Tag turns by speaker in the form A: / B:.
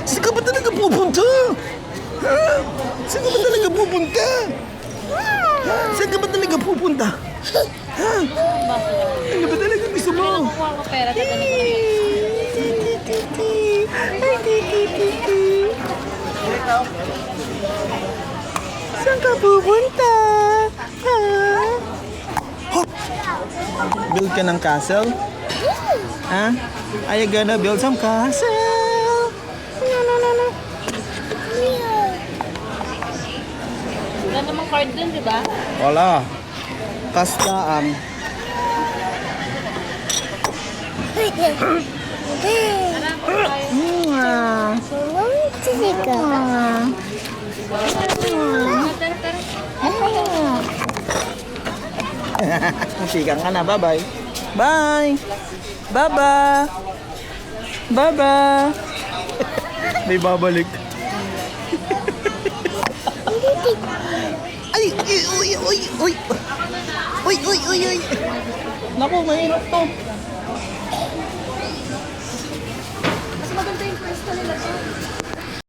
A: Saan ka ba talaga pupunta? Ha? Saan ka ba talaga pupunta? Ha? Saan ka ba talaga pupunta? Ha? Ano ba talaga gusto mo?
B: Kaya nakukuha ko pera, tatanong ko lang.
A: Saan ka pupunta? Ha? Hop! Build ka ng castle? Ha? Are you gonna build some castle? No.
B: Wala namang card dun, di ba?
A: Wala. Kastaan.
B: Harap ko tayo. Tara, tara.
A: Sigang ka na. Bye-bye. Bye! Baba! Baba! May babalik. Ay! Uy! Uy! Uy! Uy! Uy! Uy! Uy! Naku, mahirap to.